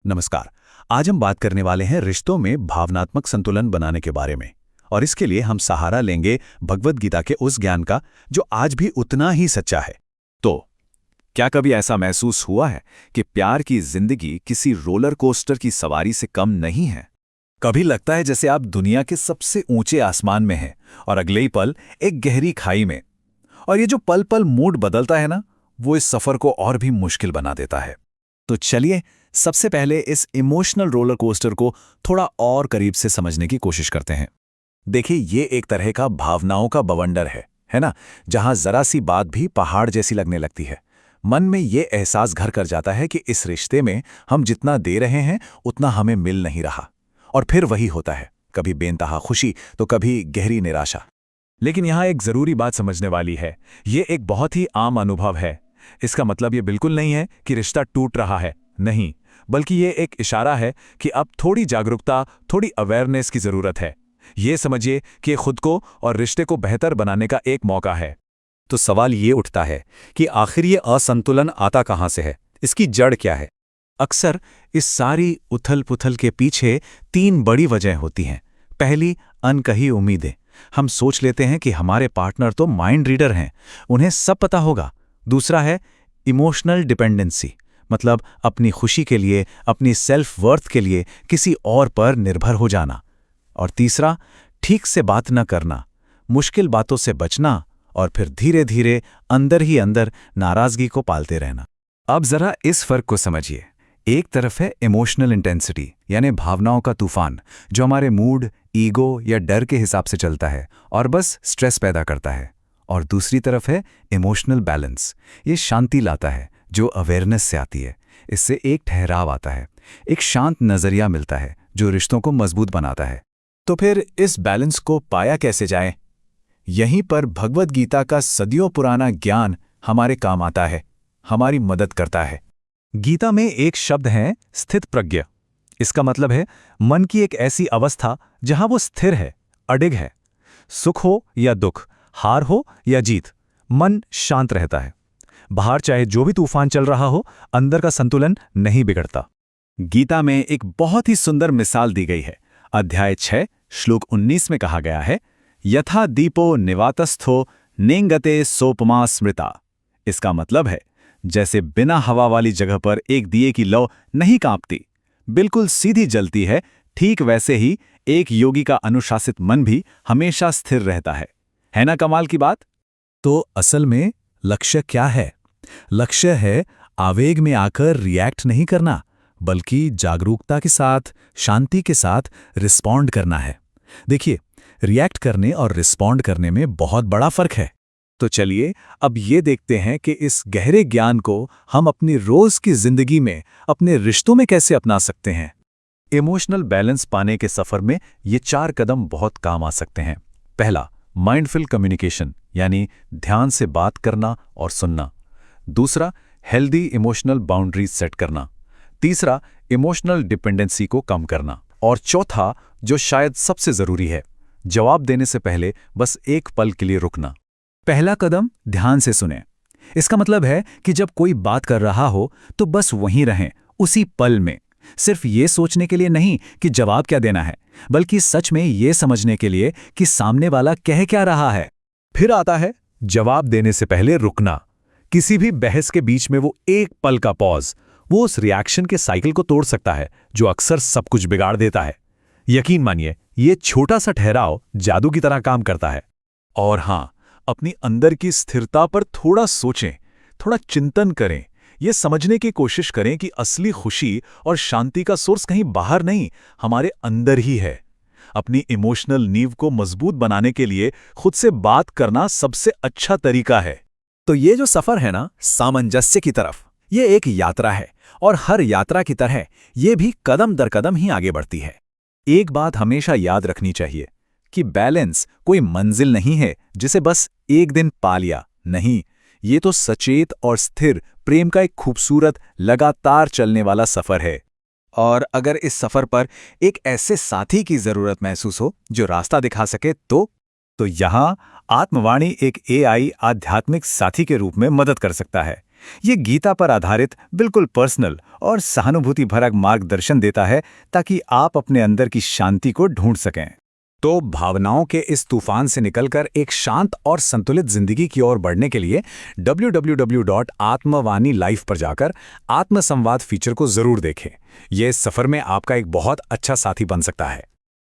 नमस्कार। आज हम बात करने वाले हैं रिश्तों में भावनात्मक संतुलन बनाने के बारे में। और इसके लिए हम सहारा लेंगे भगवद गीता के उस ज्ञान का जो आज भी उतना ही सच्चा है। तो क्या कभी ऐसा महसूस हुआ है कि प्यार की जिंदगी किसी रोलर कोस्टर की सवारी से कम नहीं है? कभी लगता है जैसे आप दुनिया के सबसे ऊंचे आसमान में हैं और अगले ही पल एक गहरी खाई में। और ये जो पल पल मूड बदलता है ना, वो इस सफर को और भी मुश्किल बना देता है। तो चलिए सबसे पहले इस इमोशनल रोलर कोस्टर को थोड़ा और करीब से समझने की कोशिश करते हैं। देखिए, ये एक तरह का भावनाओं का बवंडर है ना, जहां जरा सी बात भी पहाड़ जैसी लगने लगती है। मन में ये एहसास घर कर जाता है कि इस रिश्ते में हम जितना दे रहे हैं उतना हमें मिल नहीं रहा। और फिर वही होता है, कभी बेनतहा खुशी तो कभी गहरी निराशा। लेकिन यहाँ एक जरूरी बात समझने वाली है, ये एक बहुत ही आम अनुभव है। इसका मतलब ये बिल्कुल नहीं है कि रिश्ता टूट रहा है, नहीं, बल्कि ये एक इशारा है कि अब थोड़ी जागरूकता, थोड़ी अवेयरनेस की जरूरत है। ये समझिए कि खुद को और रिश्ते को बेहतर बनाने का एक मौका है। तो सवाल ये उठता है कि आखिर ये असंतुलन आता कहाँ से है, इसकी जड़ क्या है? अक्सर इस सारी उथल पुथल के पीछे 3 बड़ी वजह होती हैं। पहली, अनकही उम्मीदें। हम सोच लेते हैं कि हमारे पार्टनर तो माइंड रीडर हैं, उन्हें सब पता होगा। दूसरा है इमोशनल डिपेंडेंसी, मतलब अपनी खुशी के लिए, अपनी सेल्फ वर्थ के लिए किसी और पर निर्भर हो जाना। और तीसरा, ठीक से बात न करना, मुश्किल बातों से बचना और फिर धीरे धीरे अंदर ही अंदर नाराजगी को पालते रहना। अब जरा इस फर्क को समझिए। एक तरफ है इमोशनल इंटेंसिटी, यानी भावनाओं का तूफान, जो हमारे मूड, ईगो या डर के हिसाब से चलता है और बस स्ट्रेस पैदा करता है। और दूसरी तरफ है इमोशनल बैलेंस, ये शांति लाता है जो अवेयरनेस से आती है। इससे एक ठहराव आता है, एक शांत नजरिया मिलता है जो रिश्तों को मजबूत बनाता है। तो फिर इस बैलेंस को पाया कैसे जाए? यहीं पर भगवद गीता का सदियों पुराना ज्ञान हमारे काम आता है, हमारी मदद करता है। गीता में एक शब्द है स्थित प्रज्ञ। इसका मतलब है मन की एक ऐसी अवस्था जहां वो स्थिर है, अडिग है। सुख हो या दुख, हार हो या जीत, मन शांत रहता है। बाहर चाहे जो भी तूफान चल रहा हो, अंदर का संतुलन नहीं बिगड़ता। गीता में एक बहुत ही सुंदर मिसाल दी गई है। अध्याय 6 श्लोक 19 में कहा गया है, यथा दीपो निवातस्थो नेंगते सोपमा स्मृता। इसका मतलब है, जैसे बिना हवा वाली जगह पर एक दिए की लौ नहीं कांपती, बिल्कुल सीधी जलती है, ठीक वैसे ही एक योगी का अनुशासित मन भी हमेशा स्थिर रहता है ना कमाल की बात? तो असल में लक्ष्य क्या है? लक्ष्य है आवेग में आकर रिएक्ट नहीं करना, बल्कि जागरूकता के साथ, शांति के साथ रिस्पॉन्ड करना है। देखिए, रिएक्ट करने और रिस्पॉन्ड करने में बहुत बड़ा फर्क है। तो चलिए अब ये देखते हैं कि इस गहरे ज्ञान को हम अपनी रोज की जिंदगी में, अपने रिश्तों में कैसे अपना सकते हैं। इमोशनल बैलेंस पाने के सफर में ये 4 कदम बहुत काम आ सकते हैं। पहला, माइंडफुल कम्युनिकेशन, यानी ध्यान से बात करना और सुनना। दूसरा, हेल्दी इमोशनल बाउंड्रीज सेट करना। तीसरा, इमोशनल डिपेंडेंसी को कम करना। और चौथा, जो शायद सबसे जरूरी है, जवाब देने से पहले बस एक पल के लिए रुकना। पहला कदम, ध्यान से सुनें। इसका मतलब है कि जब कोई बात कर रहा हो तो बस वहीं रहें, उसी पल में। सिर्फ ये सोचने के लिए नहीं कि जवाब क्या देना है, बल्कि सच में ये समझने के लिए कि सामने वाला कह क्या रहा है। फिर आता है जवाब देने से पहले रुकना। किसी भी बहस के बीच में वो एक पल का पॉज, वो उस रिएक्शन के साइकिल को तोड़ सकता है जो अक्सर सब कुछ बिगाड़ देता है। यकीन मानिए, ये छोटा सा ठहराव जादू की तरह काम करता है। और हाँ, अपनी अंदर की स्थिरता पर थोड़ा सोचें, थोड़ा चिंतन करें, ये समझने की कोशिश करें कि असली खुशी और शांति का सोर्स कहीं बाहर नहीं, हमारे अंदर ही है। अपनी इमोशनल नींव को मजबूत बनाने के लिए खुद से बात करना सबसे अच्छा तरीका है। तो ये जो सफर है ना, सामंजस्य की तरफ, ये एक यात्रा है और हर यात्रा की तरह ये भी कदम दर कदम ही आगे बढ़ती है। एक बात हमेशा याद रखनी चाहिए कि बैलेंस कोई मंजिल नहीं है जिसे बस एक दिन पा लिया, नहीं, ये तो सचेत और स्थिर प्रेम का एक खूबसूरत, लगातार चलने वाला सफर है। और अगर इस सफर पर एक ऐसे साथी की जरूरत महसूस हो जो रास्ता दिखा सके, तो यहाँ आत्मवाणी एक AI आध्यात्मिक साथी के रूप में मदद कर सकता है। ये गीता पर आधारित बिल्कुल पर्सनल और सहानुभूति भरा मार्गदर्शन देता है ताकि आप अपने अंदर की शांति को ढूंढ सकें। तो भावनाओं के इस तूफान से निकलकर एक शांत और संतुलित जिंदगी की ओर बढ़ने के लिए www.atmavani.life पर जाकर आत्मसंवाद फीचर को जरूर देखें। यह इस सफर में आपका एक बहुत अच्छा साथी बन सकता है।